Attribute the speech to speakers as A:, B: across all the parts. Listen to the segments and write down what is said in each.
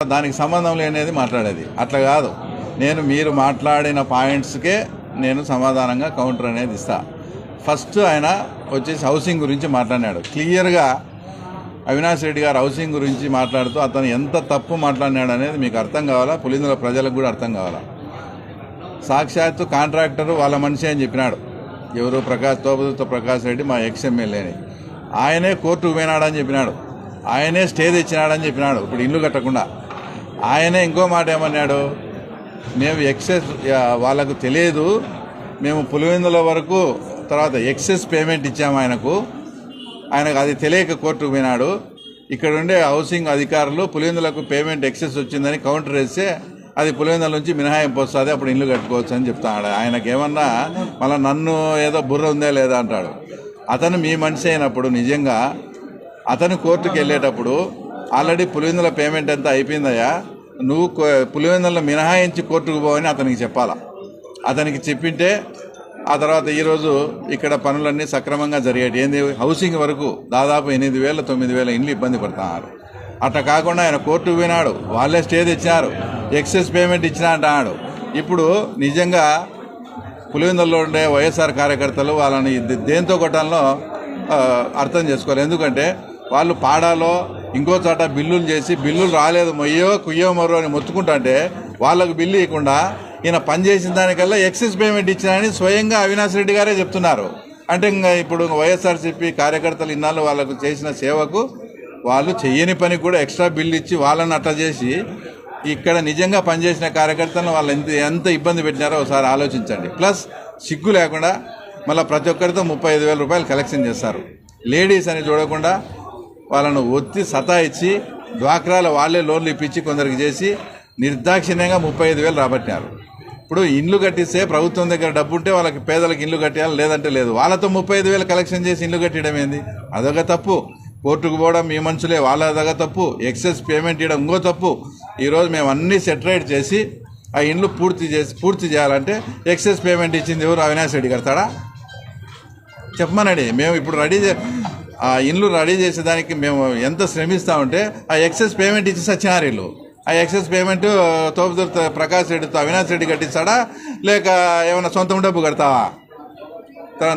A: దానికి సంబంధం లేనిది మాట్లాడేది. అట్లా కాదు, నేను మీరు మాట్లాడిన పాయింట్స్కే నేను సమాధానంగా కౌంటర్ అనేది ఇస్తా. ఫస్ట్ ఆయన వచ్చేసి హౌసింగ్ గురించి మాట్లాడినాడు క్లియర్గా. అవినాష్ రెడ్డి గారు హౌసింగ్ గురించి మాట్లాడుతూ అతను ఎంత తప్పు మాట్లాడినాడు అనేది మీకు అర్థం కావాలా, పులిందుల ప్రజలకు కూడా అర్థం కావాలా. సాక్షాత్తు కాంట్రాక్టరు వాళ్ళ మనిషి అని చెప్పినాడు. ఎవరు? తోపుదుర్తి ప్రకాష్ రెడ్డి, మా ఎమ్మెల్యేని. ఆయనే కోర్టుకు పోయినాడని చెప్పినాడు, ఆయనే స్టే తెచ్చినాడని చెప్పినాడు ఇప్పుడు ఇల్లు కట్టకుండా. ఆయనే ఇంకో మాట ఏమన్నాడు, మేము ఎక్సెస్ వాళ్ళకు తెలియదు, మేము పులివెందుల వరకు తర్వాత ఎక్సెస్ పేమెంట్ ఇచ్చాము ఆయనకు అది తెలియక కోర్టుకు పోయినాడు. ఇక్కడ ఉండే హౌసింగ్ అధికారులు పులివెందులకు పేమెంట్ ఎక్సెస్ వచ్చిందని కౌంటర్ వేస్తే అది పులివెందుల నుంచి మినహాయింపు వస్తుంది, అప్పుడు ఇల్లు కట్టుకోవచ్చు అని చెప్తాడు. ఆయనకేమన్నా మళ్ళీ నన్ను ఏదో బుర్ర ఉందా లేదా అంటాడు. అతను మీ మనిషి అయినప్పుడు నిజంగా అతను కోర్టుకు వెళ్ళేటప్పుడు ఆల్రెడీ పులివెందుల పేమెంట్ ఎంత అయిపోయిందయ్యా, నువ్వు పులివెందులను మినహాయించి కోర్టుకు పోవని అతనికి చెప్పాలా. అతనికి చెప్పింటే ఆ తర్వాత ఈరోజు ఇక్కడ పనులన్నీ సక్రమంగా జరిగేటి. ఏంది, హౌసింగ్ వరకు దాదాపు 8,000 9,000 ఇండ్లు ఇబ్బంది పడుతున్నారు. అట్లా కాకుండా ఆయన కోర్టుకు పోయినాడు, వాళ్ళే స్టే తెచ్చినారు, ఎక్సెస్ పేమెంట్ ఇచ్చినా అంటున్నాడు. ఇప్పుడు నిజంగా పులివెందుల్లో ఉండే వైఎస్ఆర్ కార్యకర్తలు వాళ్ళని దేంతో కొట్టాలో అర్థం చేసుకోవాలి. ఎందుకంటే వాళ్ళు పాడాలో ఇంకో చోట బిల్లులు చేసి బిల్లులు రాలేదు మొయ్యో కుయ్యో మరో అని మొత్తుకుంటుంటే వాళ్ళకు బిల్లు ఇవ్వకుండా ఈయన పనిచేసిన దానికల్లా ఎక్సెస్ పేమెంట్ ఇచ్చినారని స్వయంగా అవినాష్ రెడ్డి గారే చెప్తున్నారు. అంటే ఇంకా ఇప్పుడు వైఎస్ఆర్సీపీ కార్యకర్తలు ఇన్నాళ్ళు వాళ్ళకు చేసిన సేవకు వాళ్ళు చెయ్యని పని కూడా ఎక్స్ట్రా బిల్లు ఇచ్చి వాళ్ళని అట్లా చేసి ఇక్కడ నిజంగా పనిచేసిన కార్యకర్తలను వాళ్ళు ఎంత ఇబ్బంది పెట్టినారో ఒకసారి ఆలోచించండి. ప్లస్ సిగ్గు లేకుండా మళ్ళీ ప్రతి ఒక్కరితో 35,000 రూపాయలు కలెక్షన్ చేస్తారు. లేడీస్ అని చూడకుండా వాళ్ళను ఒత్తి సతాయిచ్చి డ్వాక్రాల వాళ్ళే లోన్లు ఇప్పించి కొందరికి చేసి నిర్దాక్షిణ్యంగా 35,000 రాబట్టినారు. ఇప్పుడు ఇండ్లు కట్టిస్తే ప్రభుత్వం దగ్గర డబ్బు ఉంటే వాళ్ళకి పేదలకు ఇండ్లు కట్టేయాలి, లేదంటే లేదు. వాళ్ళతో 35,000 కలెక్షన్ చేసి ఇండ్లు కట్టడం ఏంది? అదొక తప్పు. కోర్టుకు పోవడం మీ మనుషులే, వాళ్ళదొక తప్పు. ఎక్సెస్ పేమెంట్ ఇవ్వడం ఇంకో తప్పు. ఈరోజు మేము అన్నీ సెటరేట్ చేసి ఆ ఇండ్లు పూర్తి చేయాలంటే ఎక్సెస్ పేమెంట్ ఇచ్చింది ఎవరు? అవినాష్ రెడ్డి కడతాడా? చెప్పమనండి. మేము ఇప్పుడు ఆ ఇండ్లు రెడీ చేసేదానికి మేము ఎంత శ్రమిస్తామంటే ఆ ఎక్సెస్ పేమెంట్ ఇచ్చి సచ్చినారు వీళ్ళు. ఆ ఎక్సెస్ పేమెంట్ తోపుదుర్తి ప్రకాష్ రెడ్డితో అవినాష్ రెడ్డి కట్టిస్తాడా, లేక ఏమైనా సొంతం డబ్బు కడతావా?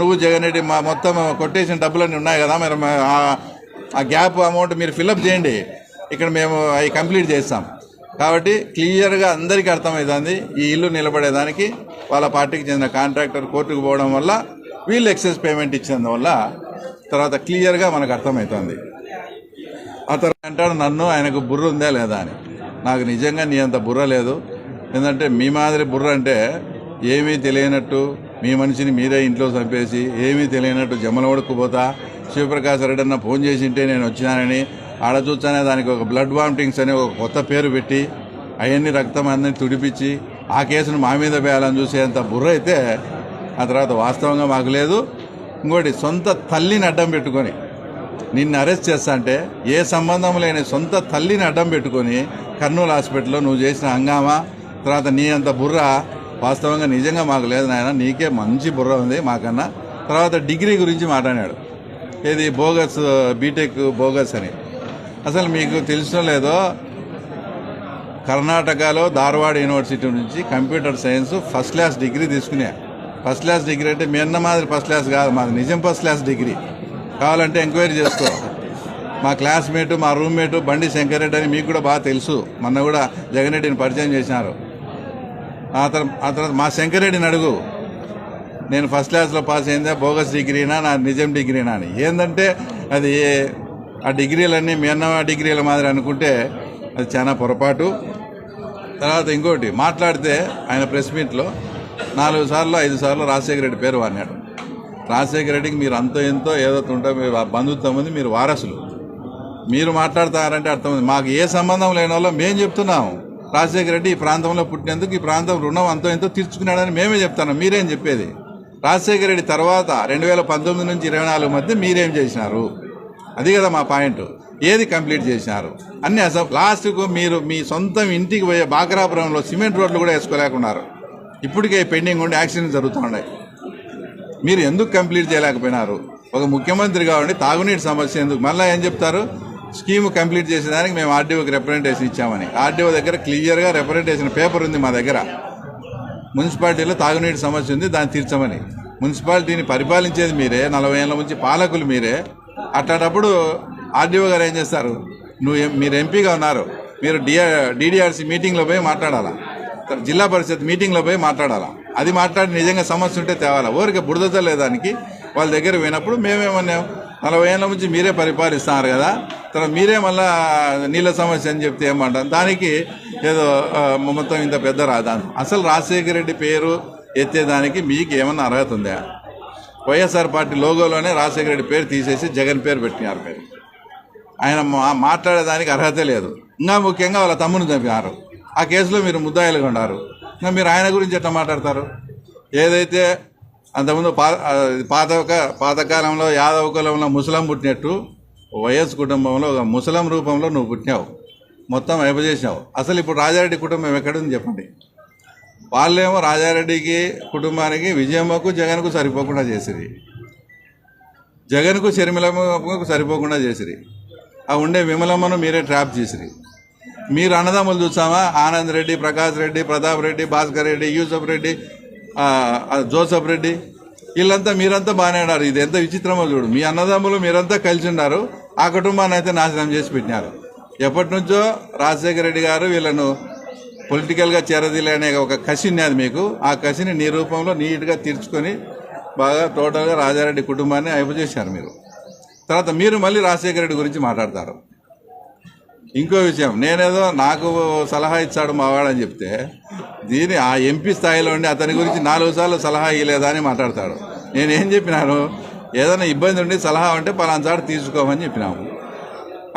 A: నువ్వు జగన్ రెడ్డి మా మొత్తం కొట్టేసిన డబ్బులన్నీ ఉన్నాయి కదా, మరి ఆ గ్యాప్ అమౌంట్ మీరు ఫిల్అప్ చేయండి, ఇక్కడ మేము అవి కంప్లీట్ చేస్తాం. కాబట్టి క్లియర్గా అందరికీ అర్థమవుతుంది ఈ ఇల్లు నిలబడేదానికి వాళ్ళ పార్టీకి చెందిన కాంట్రాక్టర్ కోర్టుకు పోవడం వల్ల వీళ్ళు ఎక్సెస్ పేమెంట్ ఇచ్చినందువల్ల తర్వాత క్లియర్గా మనకు అర్థమవుతుంది. అతను అంటాడు నన్ను ఆయనకు బుర్ర ఉందా లేదా అని. నాకు నిజంగా నీ అంత బుర్ర లేదు. ఎందుకంటే మీ మాదిరి బుర్ర అంటే ఏమీ తెలియనట్టు మీ మనిషిని మీరే ఇంట్లో చంపేసి ఏమీ తెలియనట్టు జమ్మలవడుకుపోతా శివప్రకాశ్ రెడ్డి అన్న ఫోన్ చేసి ఉంటే నేను వచ్చినానని ఆడ చూస్తానే దానికి ఒక బ్లడ్ వామిటింగ్స్ అని ఒక కొత్త పేరు పెట్టి అవన్నీ రక్తం అందరినీ తుడిపించి ఆ కేసును మా మీద వేయాలని చూసేంత బుర్ర అయితే ఆ తర్వాత వాస్తవంగా మాకు లేదు. ఇంకోటి సొంత తల్లిని అడ్డం పెట్టుకొని నిన్ను అరెస్ట్ చేస్తా అంటే ఏ సంబంధం లేని సొంత తల్లిని అడ్డం పెట్టుకొని కర్నూలు హాస్పిటల్లో నువ్వు చేసిన హంగామా తర్వాత నీ అంత బుర్ర వాస్తవంగా నిజంగా మాకు లేదు నాయన, నీకే మంచి బుర్ర ఉంది మాకన్నా. తర్వాత డిగ్రీ గురించి మాట్లాడాడు, ఏది బోగస్ బీటెక్ బోగస్ అని. అసలు మీకు తెలిసిన లేదో కర్ణాటకలో ధార్వాడ్ యూనివర్సిటీ నుంచి computer science first class degree తీసుకునే. ఫస్ట్ క్లాస్ డిగ్రీ అంటే మీ అన్న మాదిరి ఫస్ట్ క్లాస్ కాదు, మాది నిజం ఫస్ట్ క్లాస్ డిగ్రీ. కావాలంటే ఎంక్వైరీ చేసుకో. మా క్లాస్మేటు మా రూమ్మేటు బండి శంకరెడ్డి అని మీకు కూడా బాగా తెలుసు, మొన్న కూడా జగన్ రెడ్డిని పరిచయం చేసినారు. ఆ తర్వాత మా శంకరెడ్డిని అడుగు, నేను ఫస్ట్ క్లాస్లో పాస్ అయిందా బోగస్ డిగ్రీనా నా నిజం డిగ్రీనా అని. ఏంటంటే అది ఆ డిగ్రీలన్నీ మీ అన్న డిగ్రీల మాదిరి అనుకుంటే అది చాలా పొరపాటు. తర్వాత ఇంకోటి మాట్లాడితే ఆయన ప్రెస్ మీట్లో 4 సార్లు 5 సార్లు రాజశేఖర రెడ్డి పేరు వాడినాడు. రాజశేఖర రెడ్డికి మీరు అంతో ఎంతో ఏదో ఉంటే మీరు బంధుత్వం ఉంది, మీరు వారసులు, మీరు మాట్లాడతారంటే అర్థమైంది. మాకు ఏ సంబంధం లేని వాళ్ళం మేము చెప్తున్నాము. రాజశేఖర రెడ్డి ఈ ప్రాంతంలో పుట్టినందుకు ఈ ప్రాంతం రుణం అంతో ఎంతో తీర్చుకున్నాడని మేమే చెప్తాను, మీరేం చెప్పేది? రాజశేఖర రెడ్డి తర్వాత 2019 నుంచి 24 మధ్య మీరేం చేసినారు? అది కదా మా పాయింట్. ఏది కంప్లీట్ చేసినారు అన్ని అసలు లాస్ట్కు మీరు మీ సొంతం ఇంటికి పోయే బాకరాపురంలో సిమెంట్ రోడ్లు కూడా వేసుకోలేకున్నారు. ఇప్పటికే పెండింగ్ ఉండి యాక్సిడెంట్ జరుగుతున్నాయి. మీరు ఎందుకు కంప్లీట్ చేయలేకపోయినారు? ఒక ముఖ్యమంత్రి కావండి, తాగునీటి సమస్య ఎందుకు? మళ్ళీ ఏం చెప్తారు? స్కీమ్ కంప్లీట్ చేసేదానికి మేము ఆర్డీఓకి రిప్రజెంటేషన్ ఇచ్చామని. ఆర్డీఓ దగ్గర క్లియర్గా రిప్రజెంటేషన్ పేపర్ ఉంది మా దగ్గర. మున్సిపాలిటీలో తాగునీటి సమస్య ఉంది, దాన్ని తీర్చమని. మున్సిపాలిటీని పరిపాలించేది మీరే, 40 ఏళ్ళ నుంచి పాలకులు మీరే. అట్లాంటప్పుడు ఆర్డీఓ గారు ఏం చేస్తారు? మీరు ఎంపీగా ఉన్నారు, మీరు డీడీఆర్సీ మీటింగ్లో పోయి మాట్లాడాలా, జిల్లా పరిషత్ మీటింగ్లో పోయి మాట్లాడాలా. అది మాట్లాడి నిజంగా సమస్య ఉంటే తేవాలా. ఊరికే బురద లేదానికి వాళ్ళ దగ్గర పోయినప్పుడు మేమేమన్నాం, 40 ఏళ్ళ నుంచి మీరే పరిపాలిస్తున్నారు కదా, తర్వాత మీరే మళ్ళా నీళ్ళ సమస్య అని చెప్తే ఏమంటారు? దానికి ఏదో మొత్తం ఇంత పెద్ద రాదాను. అసలు రాజశేఖర రెడ్డి పేరు ఎత్తేదానికి మీకు ఏమన్నా అర్హత ఉందా? వైఎస్ఆర్ పార్టీ లోగోలోనే రాజశేఖర రెడ్డి పేరు తీసేసి జగన్ పేరు పెట్టినారు. పేరు ఆయన మాట్లాడేదానికి అర్హత లేదు. ఇంకా ముఖ్యంగా వాళ్ళ తమ్ముని చంపినారు. ఆ కేసులో మీరు ముద్దాయిలుగా ఉన్నారు. ఇంకా మీరు ఆయన గురించి ఎట్లా మాట్లాడతారు? ఏదైతే అంతకుముందు పాతకాలంలో యాదవ కులంలో ముసలం పుట్టినట్టు వైఎస్ కుటుంబంలో ఒక ముసలం రూపంలో నువ్వు పుట్టినావు, మొత్తం అయిపోజేసినావు. అసలు ఇప్పుడు రాజారెడ్డి కుటుంబం ఎక్కడుంది చెప్పండి? వాళ్ళేమో రాజారెడ్డికి కుటుంబానికి విజయమ్మకు జగన్కు సరిపోకుండా చేసిరి, జగన్కు షర్మిలమ్మకు సరిపోకుండా చేసిరి. ఆ ఉండే విమలమ్మను మీరే ట్రాప్ చేసిరి. మీరు అన్నదమ్ములు చూసామా? ఆనంద్ రెడ్డి, ప్రకాష్ రెడ్డి, ప్రతాప్ రెడ్డి, భాస్కర్ రెడ్డి, యూసఫ్ రెడ్డి, జోసఫ్ రెడ్డి, వీళ్ళంతా మీరంతా బాగానే ఉన్నారు. ఇది ఎంత విచిత్రమో చూడు. మీ అన్నదమ్ములు మీరంతా కలిసి ఉన్నారు, ఆ కుటుంబాన్ని అయితే నాశనం చేసి పెట్టినారు. ఎప్పటి నుంచో రాజశేఖర రెడ్డి గారు వీళ్ళను పొలిటికల్గా చేరదీలనే ఒక కసి ఉన్నది మీకు. ఆ కసిని నీ రూపంలో నీట్గా తీర్చుకొని బాగా టోటల్గా రాజారెడ్డి కుటుంబాన్ని అయిపోచేశారు మీరు. తర్వాత మీరు మళ్ళీ రాజశేఖర రెడ్డి గురించి మాట్లాడతారు. ఇంకో విషయం, నేనేదో నాకు సలహా ఇచ్చాడు మావాడని చెప్తే దీని ఆ ఎంపీ స్థాయిలో ఉండి అతని గురించి 4 సార్లు సలహా ఇవ్వలేదా అని మాట్లాడతాడు. నేనేం చెప్పినాను? ఏదైనా ఇబ్బంది ఉండి సలహా ఉంటే పలానా సార్ తీసుకోమని చెప్పినాము.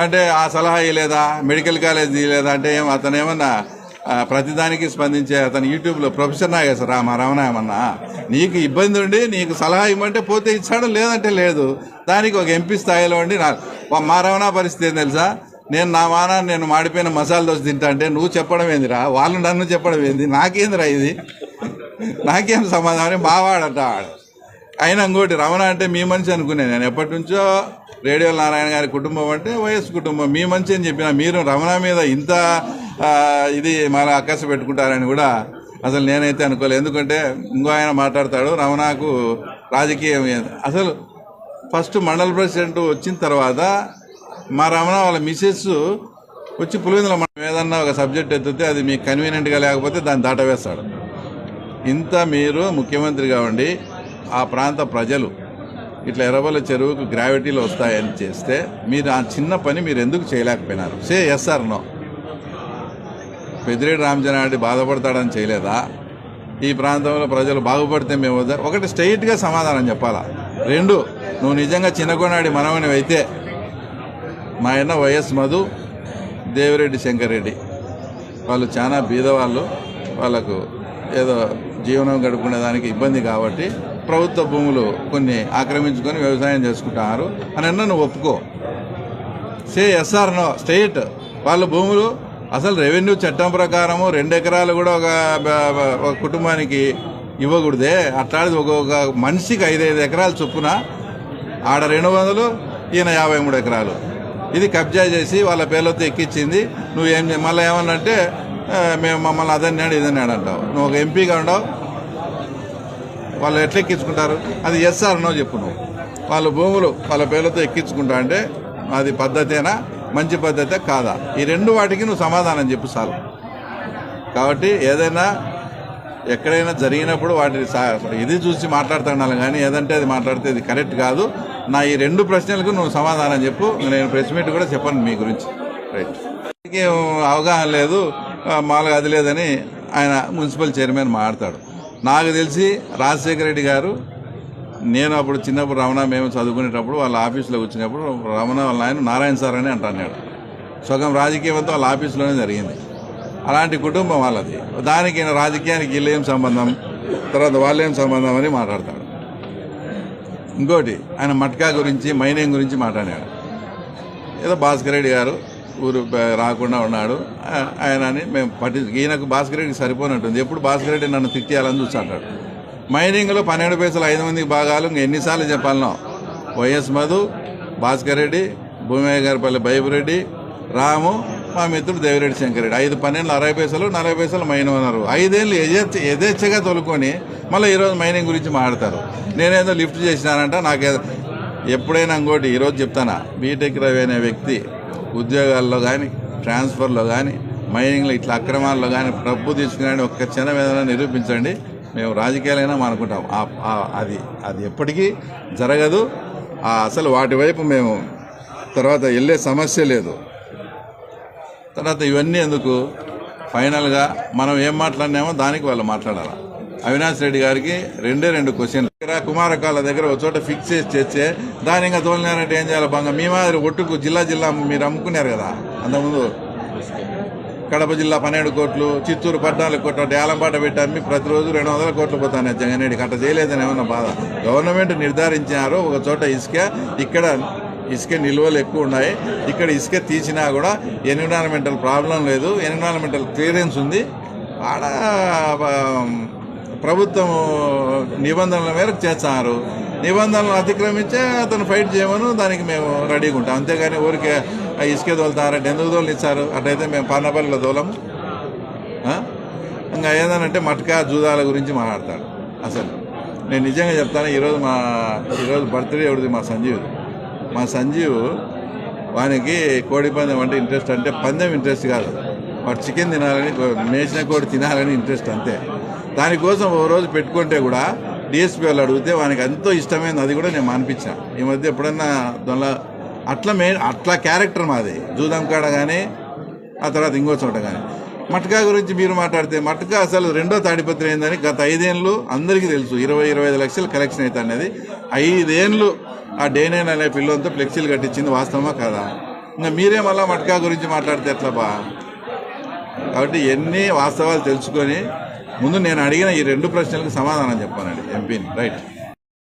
A: అంటే ఆ సలహా ఇవ్వలేదా, మెడికల్ కాలేజ్ ఇవ్వలేదా అంటే అతను ఏమన్నా ప్రతిదానికి స్పందించే అతను యూట్యూబ్లో ప్రొఫెసర్ నాగేశ్వర మా రమణ ఏమన్నా నీకు ఇబ్బంది ఉండి నీకు సలహా ఇవ్వమంటే పోతే ఇచ్చాడు, లేదంటే లేదు. దానికి ఒక ఎంపీ స్థాయిలో ఉండి మా రమణ పరిస్థితి ఏం తెలుసా? నా మానాన్ని నేను మాడిపోయిన మసాలా దోశ తింటా అంటే నువ్వు చెప్పడం ఏందిరా, వాళ్ళు నన్ను చెప్పడం ఏంది, నాకేందిరా ఇది, నాకేం సమాధానం మావాడట. అయినా ఇంకోటి, రమణ అంటే మీ మనిషి అనుకున్నాను నేను ఎప్పటి నుంచో. రేడియో నారాయణ గారి కుటుంబం అంటే వైఎస్ కుటుంబం, మీ మనిషి అని చెప్పిన మీరు రమణ మీద ఇంత ఇది మళ్ళీ అక్కస పెట్టుకుంటారని కూడా అసలు నేనైతే అనుకోలేదు. ఎందుకంటే ఇంకో ఆయన మాట్లాడతాడు, రమణకు రాజకీయం అసలు ఫస్ట్ మండల ప్రెసిడెంట్ వచ్చిన తర్వాత మా రమణ వాళ్ళ మిసెస్ వచ్చి పులివెందుల మనం ఏదన్నా ఒక సబ్జెక్ట్ ఎత్తితే అది మీకు కన్వీనియంట్గా లేకపోతే దాన్ని దాటవేస్తాడు. ఇంత మీరు ముఖ్యమంత్రిగా ఉండి ఆ ప్రాంత ప్రజలు ఇట్లా ఎర్రబల్ల చెరువుకు గ్రావిటీలు వస్తాయని చేస్తే మీరు ఆ చిన్న పని మీరు ఎందుకు చేయలేకపోయినారు? Say yes or no. Peddireddy Ramachandra Reddy బాధపడతాడని చేయలేదా? ఈ ప్రాంతంలో ప్రజలు బాగుపడితే మేము వద్దా? ఒకటి స్ట్రైట్గా సమాధానం చెప్పాలా. 2, నువ్వు నిజంగా చిన్నకొనాడి మనవని అయితే మా అన్న వైఎస్ మధు, దేవిరెడ్డి శంకర్ రెడ్డి వాళ్ళు చాలా బీదవాళ్ళు, వాళ్ళకు ఏదో జీవనం గడుపుకునే దానికి ఇబ్బంది కాబట్టి ప్రభుత్వ భూములు కొన్ని ఆక్రమించుకొని వ్యవసాయం చేసుకుంటున్నారు అని అన్న నువ్వు ఒప్పుకో. సే ఎస్ఆర్ నో. స్టేట్ వాళ్ళ భూములు అసలు రెవెన్యూ చట్టం ప్రకారము 2 ఎకరాలు కూడా ఒక కుటుంబానికి ఇవ్వకూడదే. అట్లాంటిది ఒక్కొక్క మనిషికి 5 ఎకరాలు చొప్పున, ఆడ 200, ఈయన 53 ఎకరాలు. ఇది కబ్జా చేసి వాళ్ళ పేర్లతో ఎక్కించింది. నువ్వేం మళ్ళీ ఏమన్నంటే మేము మమ్మల్ని అదన్నాడు ఇదన్నాడు అంటావు. నువ్వు ఒక ఎంపీగా ఉండవు, వాళ్ళు ఎట్లా ఎక్కించుకుంటారు? అది ఎస్ఆర్ నో చెప్పు. నువ్వు వాళ్ళ భూములు వాళ్ళ పేర్లతో ఎక్కించుకుంటా అంటే అది పద్ధతేనా, మంచి పద్ధతే కాదా? ఈ 2 వాటికి నువ్వు సమాధానం చెప్పు చాలు. కాబట్టి ఏదైనా ఎక్కడైనా జరిగినప్పుడు వాటిని ఇది చూసి మాట్లాడుతున్నాను కానీ ఏదంటే అది మాట్లాడితే ఇది కరెక్ట్ కాదు. నా ఈ 2 ప్రశ్నలకు నువ్వు సమాధానం చెప్పు. నేను ప్రెస్ మీట్ కూడా చెప్పను మీ గురించి. రైట్. అవగాహన లేదు, మామూలుగా అది లేదని ఆయన మున్సిపల్ చైర్మన్ మాట్లాడతాడు. నాకు తెలిసి రాజశేఖర రెడ్డి గారు, నేను అప్పుడు చిన్నప్పుడు రమణ మేము చదువుకునేటప్పుడు వాళ్ళ ఆఫీసులో వచ్చినప్పుడు రమణ వాళ్ళ ఆయన నారాయణ సార్ అని అంటున్నాడు. సగం రాజకీయం అంతా వాళ్ళ ఆఫీసులోనే జరిగింది. అలాంటి కుటుంబం వాళ్ళది. దానికి రాజకీయానికి వీళ్ళేం సంబంధం, తర్వాత వాళ్ళేం సంబంధం అని మాట్లాడతాడు. ఇంకోటి, ఆయన మట్కా గురించి మైనింగ్ గురించి మాట్లాడాడు. ఏదో భాస్కర్ రెడ్డి గారు ఊరు రాకుండా ఉన్నాడు ఆయన అని మేము ఈయనకు భాస్కర్ రెడ్డికి సరిపోనట్టుంది. ఎప్పుడు భాస్కర్ రెడ్డి నన్ను తిట్టేయాలని చూస్తాడు. మైనింగ్లో 12 పైసలు 5 మందికి భాగాలు ఎన్నిసార్లు చెప్పాలనో. వైఎస్ మధు, భాస్కర్ రెడ్డి,
B: భూమేగారిపల్లి బైబురెడ్డి, రాము, మా మిత్రుడు దేవిరెడ్డి శంకరెడ్డి. 5 12 60 పైసలు 40 పైసలు మైన్ ఉన్నారు. 5 ఏళ్ళు యథేచ్ఛగా తోలుకొని మళ్ళీ ఈరోజు మైనింగ్ గురించి మాట్లాడతారు. నేనేదో లిఫ్ట్ చేసినానంట. నాకు ఎప్పుడైనా ఇంకోటి ఈరోజు చెప్తానా, బీటెక్ రవి అనే వ్యక్తి ఉద్యోగాల్లో కానీ ట్రాన్స్ఫర్లో కానీ మైనింగ్లో ఇట్లా అక్రమాల్లో కానీ డబ్బు తీసుకుని ఒక్క చిన్న ఏదైనా నిరూపించండి, మేము రాజకీయాలైనా అనుకుంటాం. అది ఎప్పటికీ జరగదు. అసలు వాటి వైపు మేము తర్వాత వెళ్ళే సమస్య లేదు. తర్వాత ఇవన్నీ ఎందుకు, ఫైనల్గా మనం ఏం మాట్లాడినామో దానికి వాళ్ళు మాట్లాడాలి. అవినాష్ రెడ్డి గారికి 2 క్వశ్చన్లు కుమారకాల దగ్గర ఒక చోట ఫిక్స్ చేసి చేస్తే దాని ఇంకా తోలినారంటే ఏం చేయాలి? బాగా మీ మాదిరి ఒట్టుకు జిల్లా మీరు అమ్ముకున్నారు కదా. అంతకుముందు కడప జిల్లా 12 కోట్లు, చిత్తూరు 14 కోట్లు, డేలంపాట పెట్టి అమ్మి ప్రతిరోజు 200 కోట్లు పోతాను జగన్రెడ్డికి. అట్లా చేయలేదని ఏమన్నా బాధ. గవర్నమెంట్ నిర్ధారించినారు ఒక చోట ఇక్కడ ఇసుక నిల్వలు ఎక్కువ ఉన్నాయి, ఇక్కడ ఇసుక తీసినా కూడా ఎన్విరాన్మెంటల్ ప్రాబ్లం లేదు, ఎన్విరాన్మెంటల్ క్లియరెన్స్ ఉంది. ఆడ ప్రభుత్వం నిబంధనల మేరకు చేస్తున్నారు. నిబంధనలు అతిక్రమించే అతను ఫైట్ చేయమను, దానికి మేము రెడీగా ఉంటాం. అంతేగాని ఊరికే ఇసుకే తోలుతారంటే ఎందుకు తోలు ఇచ్చారు? అట్లయితే మేము పార్నపల్లిలో తోలము. ఇంకా ఏదనంటే మట్కా జూదాల గురించి మాట్లాడతాడు. అసలు నేను నిజంగా చెప్తాను, ఈరోజు బర్త్డే ఎవరిది? మా సంజీవ్ వానికి కోడి పందెం అంటే ఇంట్రెస్ట్. అంటే పందెం ఇంట్రెస్ట్ కాదు, వాడు చికెన్ తినాలని, మేసిన కోడి తినాలని ఇంట్రెస్ట్ అంతే. దానికోసం ఓ రోజు పెట్టుకుంటే కూడా డిఎస్పీ వాళ్ళు అడిగితే వానికి ఎంతో ఇష్టమైంది, అది కూడా నేను మానిపించాను. ఈ మధ్య ఎప్పుడన్నా అట్లా క్యారెక్టర్ మాది. జూదం కాడ కానీ ఆ తర్వాత ఇంకో చోట కానీ. మట్కా గురించి మీరు మాట్లాడితే, మట్కా అసలు 2వ తాడిపత్రి అయిందని గత 5 ఏళ్ళు అందరికీ తెలుసు. 20-25 లక్షలు కలెక్షన్ అవుతా అనేది. 5 ఏళ్ళు ఆ డే9 అనే పిల్లలతో ఫ్లెక్సీలు కట్టించింది వాస్తవమా కాదా? ఇంకా మీరే మళ్ళీ మట్కా గురించి మాట్లాడితే ఎట్లా బా? కాబట్టి ఎన్ని వాస్తవాలు తెలుసుకొని ముందు నేను అడిగిన ఈ 2 ప్రశ్నలకు సమాధానం చెప్పానండి ఎంపీని. రైట్.